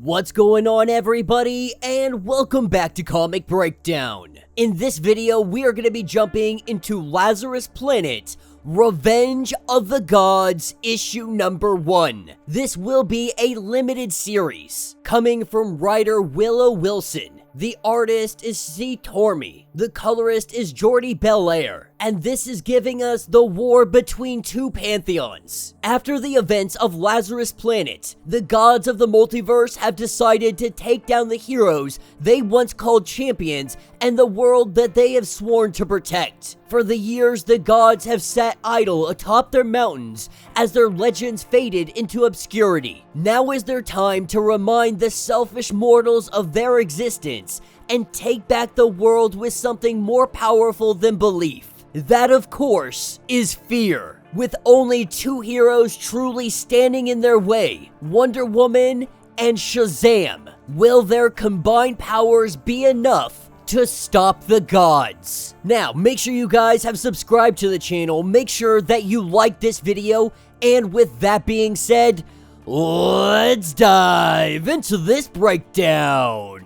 What's going on, everybody, and welcome back to Comic Breakdown. In this video, we are going to be jumping into Lazarus Planet, Revenge of the Gods, issue number 1. This will be a limited series, coming from writer Willow Wilson. The artist is C. Tormey. The colorist is Jordi Belair. And this is giving us the war between two pantheons. After the events of Lazarus Planet, the gods of the multiverse have decided to take down the heroes they once called champions and the world that they have sworn to protect. For the years, the gods have sat idle atop their mountains as their legends faded into obscurity. Now is their time to remind the selfish mortals of their existence and take back the world with something more powerful than belief. That, of course, is fear. With only two heroes truly standing in their way, Wonder Woman and Shazam, will their combined powers be enough to stop the gods? Now, make sure you guys have subscribed to the channel, make sure that you like this video, and with that being said, let's dive into this breakdown.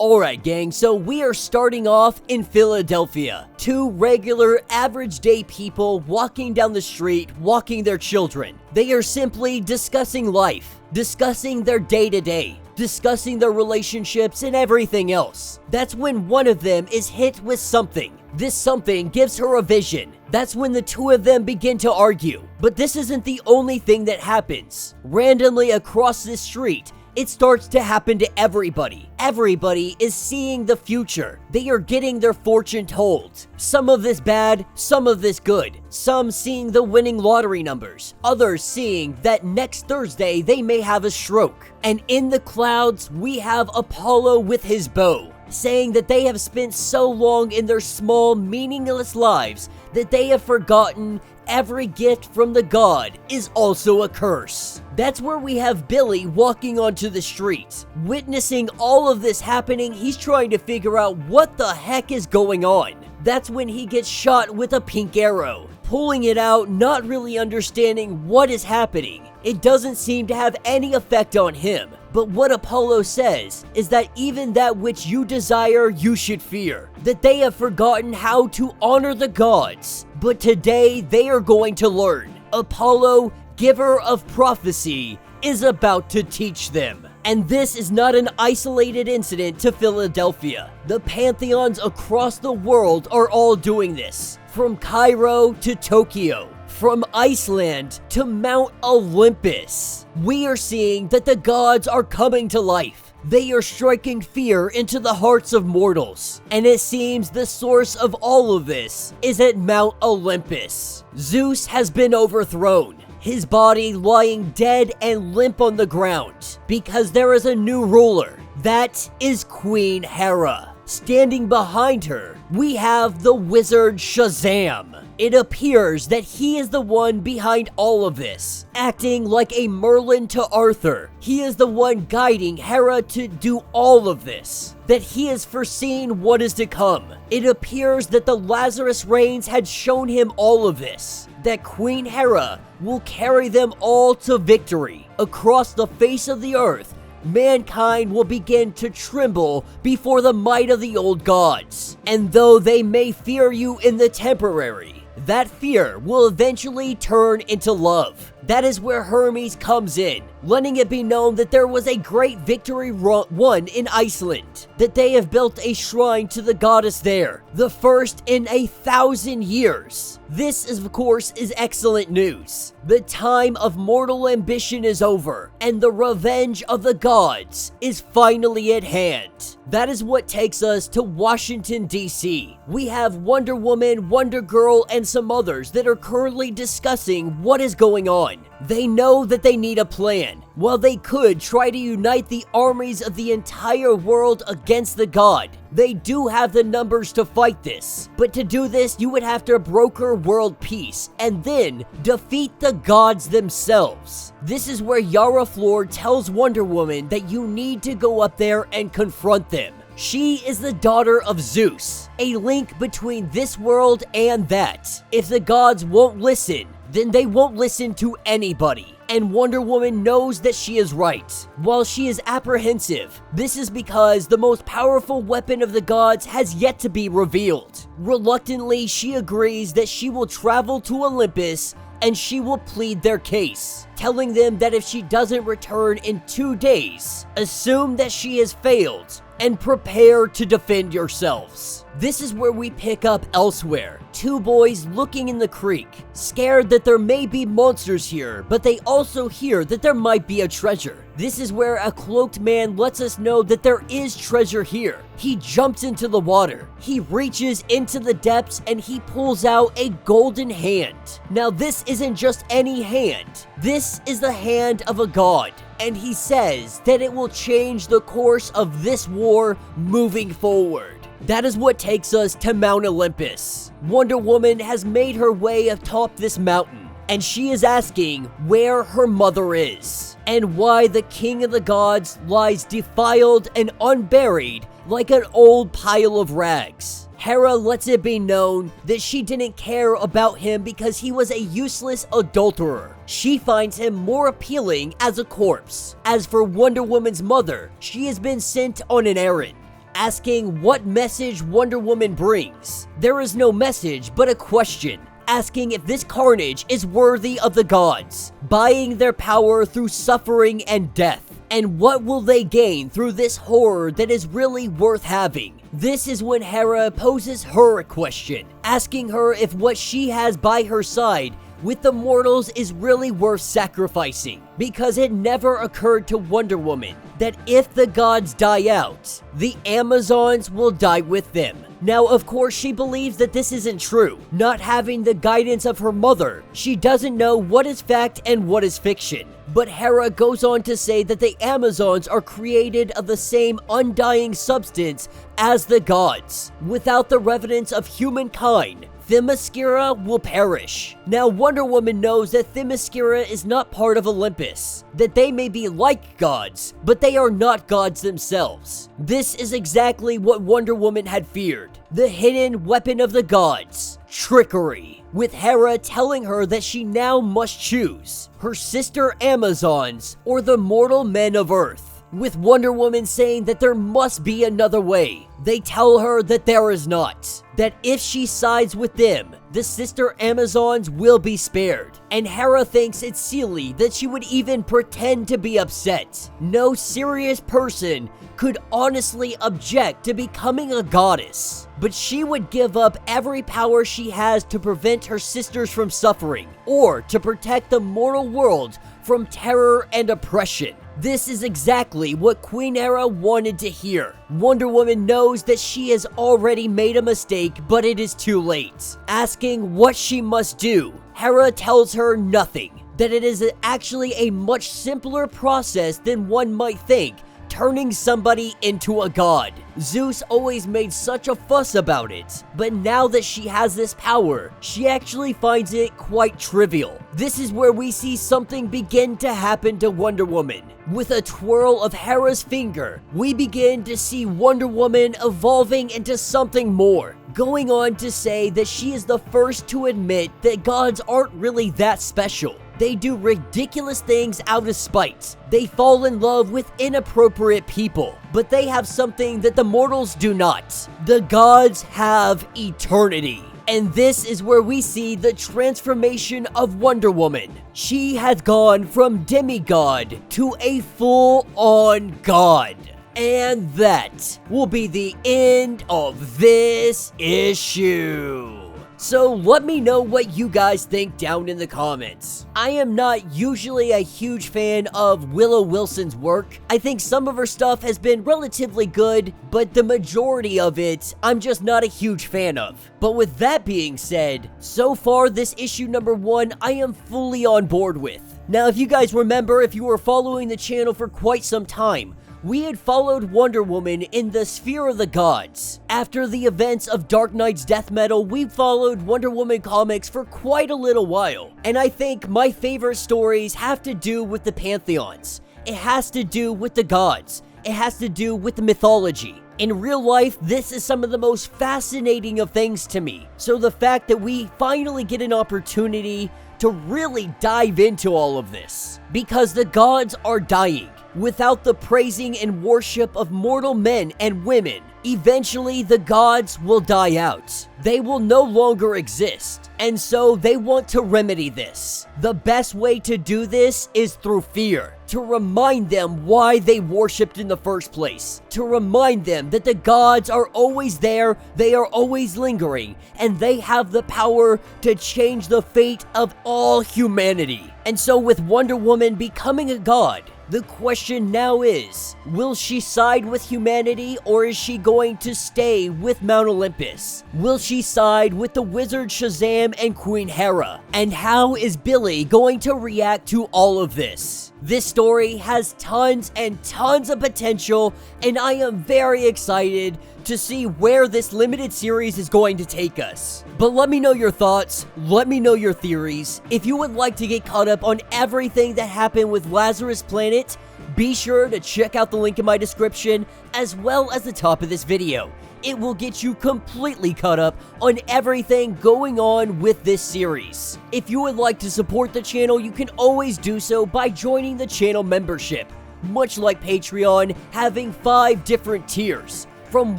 Alright gang, so we are starting off in Philadelphia. Two regular, average day people walking down the street, walking their children. They are simply discussing life, discussing their day-to-day, discussing their relationships and everything else. That's when one of them is hit with something. This something gives her a vision. That's when the two of them begin to argue. But this isn't the only thing that happens. Randomly across the street, it starts to happen to everybody. Everybody is seeing the future. They are getting their fortune told. Some of this bad, some of this good. Some seeing the winning lottery numbers. Others seeing that next Thursday they may have a stroke. And in the clouds, we have Apollo with his bow, saying that they have spent so long in their small, meaningless lives that they have forgotten every gift from the god is also a curse. That's where we have Billy walking onto the street. Witnessing all of this happening, he's trying to figure out what the heck is going on. That's when he gets shot with a pink arrow. Pulling it out, not really understanding what is happening. It doesn't seem to have any effect on him. But what Apollo says is that even that which you desire, you should fear. That they have forgotten how to honor the gods. But today, they are going to learn. Apollo, giver of prophecy, is about to teach them. And this is not an isolated incident to Philadelphia. The pantheons across the world are all doing this. From Cairo to Tokyo. From Iceland to Mount Olympus, we are seeing that the gods are coming to life. They are striking fear into the hearts of mortals. And it seems the source of all of this is at Mount Olympus. Zeus has been overthrown, his body lying dead and limp on the ground, because there is a new ruler. That is Queen Hera. Standing behind her, we have the wizard Shazam. It appears that he is the one behind all of this, acting like a Merlin to Arthur. He is the one guiding Hera to do all of this, that he has foreseen what is to come. It appears that the Lazarus Reigns had shown him all of this, that Queen Hera will carry them all to victory. Across the face of the earth, mankind will begin to tremble before the might of the old gods. And though they may fear you in the temporary, that fear will eventually turn into love. That is where Hermes comes in, letting it be known that there was a great victory won in Iceland, that they have built a shrine to the goddess there, the first in 1,000 years. This, of course, is excellent news. The time of mortal ambition is over, and the revenge of the gods is finally at hand. That is what takes us to Washington, D.C. We have Wonder Woman, Wonder Girl, and some others that are currently discussing what is going on. They know that they need a plan. While they could try to unite the armies of the entire world against the god, they do have the numbers to fight this. But to do this, you would have to broker world peace and then defeat the gods themselves. This is where Yara Flor tells Wonder Woman that you need to go up there and confront them. She is the daughter of Zeus, a link between this world and that. If the gods won't listen, then they won't listen to anybody. and Wonder Woman knows that she is right. While she is apprehensive, this is because the most powerful weapon of the gods has yet to be revealed. Reluctantly, she agrees that she will travel to Olympus and she will plead their case, telling them that if she doesn't return in 2 days, assume that she has failed and prepare to defend yourselves. This is where we pick up elsewhere. 2 boys looking in the creek, scared that there may be monsters here, but they also hear that there might be a treasure. This is where a cloaked man lets us know that there is treasure here. He jumps into the water. He reaches into the depths and he pulls out a golden hand. Now this isn't just any hand. This is the hand of a god. And he says that it will change the course of this war moving forward. That is what takes us to Mount Olympus. Wonder Woman has made her way atop this mountain, and she is asking where her mother is, and why the king of the gods lies defiled and unburied like an old pile of rags. Hera lets it be known that she didn't care about him because he was a useless adulterer. She finds him more appealing as a corpse. As for Wonder Woman's mother, she has been sent on an errand, asking what message Wonder Woman brings. There is no message, but a question, asking if this carnage is worthy of the gods, buying their power through suffering and death. And what will they gain through this horror that is really worth having? This is when Hera poses her a question, asking her if what she has by her side with the mortals is really worth sacrificing, because it never occurred to Wonder Woman that if the gods die out, the Amazons will die with them. Now, of course, she believes that this isn't true. Not having the guidance of her mother, she doesn't know what is fact and what is fiction. But Hera goes on to say that the Amazons are created of the same undying substance as the gods. Without the revenants of humankind, Themyscira will perish. Now, Wonder Woman knows that Themyscira is not part of Olympus, that they may be like gods, but they are not gods themselves. This is exactly what Wonder Woman had feared. The hidden weapon of the gods, trickery, with Hera telling her that she now must choose her sister Amazons or the mortal men of Earth. With Wonder Woman saying that there must be another way. They tell her that there is not. That if she sides with them, the sister Amazons will be spared. And Hera thinks it's silly that she would even pretend to be upset. No serious person could honestly object to becoming a goddess. But she would give up every power she has to prevent her sisters from suffering, or to protect the mortal world from terror and oppression. This is exactly what Queen Hera wanted to hear. Wonder Woman knows that she has already made a mistake, but it is too late. Asking what she must do, Hera tells her nothing. That it is actually a much simpler process than one might think, turning somebody into a god. Zeus always made such a fuss about it, but now that she has this power, she actually finds it quite trivial. This is where we see something begin to happen to Wonder Woman. With a twirl of Hera's finger, we begin to see Wonder Woman evolving into something more, going on to say that she is the first to admit that gods aren't really that special. They do ridiculous things out of spite. They fall in love with inappropriate people, but they have something that the mortals do not. The gods have eternity. And this is where we see the transformation of Wonder Woman. She has gone from demigod to a full-on god. And that will be the end of this issue. So let me know what you guys think down in the comments. I am not usually a huge fan of Willow Wilson's work. I think some of her stuff has been relatively good, but the majority of it, I'm just not a huge fan of. But with that being said, so far this issue number 1, I am fully on board with. Now, if you guys remember, if you were following the channel for quite some time, we had followed Wonder Woman in the Sphere of the Gods. After the events of Dark Knight's death metal, we followed Wonder Woman comics for quite a little while. And I think my favorite stories have to do with the pantheons. It has to do with the gods. It has to do with the mythology. In real life, this is some of the most fascinating of things to me. So the fact that we finally get an opportunity to really dive into all of this. Because the gods are dying. Without the praising and worship of mortal men and women, eventually the gods will die out. They will no longer exist, and so they want to remedy this. The best way to do this is through fear, to remind them why they worshipped in the first place, to remind them that the gods are always there, they are always lingering, and they have the power to change the fate of all humanity. And so with Wonder Woman becoming a god, the question now is, will she side with humanity or is she going to stay with Mount Olympus? Will she side with the wizard Shazam and Queen Hera? And how is Billy going to react to all of this? This story has tons and tons of potential, and I am very excited to see where this limited series is going to take us. But let me know your thoughts, let me know your theories. If you would like to get caught up on everything that happened with Lazarus Planet, be sure to check out the link in my description as well as the top of this video. It will get you completely caught up on everything going on with this series. If you would like to support the channel, you can always do so by joining the channel membership. Much like Patreon, having 5 different tiers, from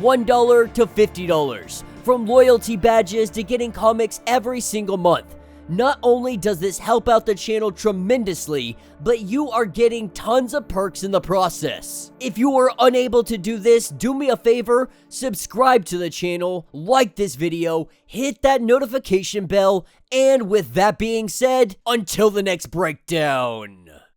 $1 to $50, from loyalty badges to getting comics every single month. Not only does this help out the channel tremendously, but you are getting tons of perks in the process. If you are unable to do this, do me a favor, subscribe to the channel, like this video, hit that notification bell, and with that being said, until the next breakdown.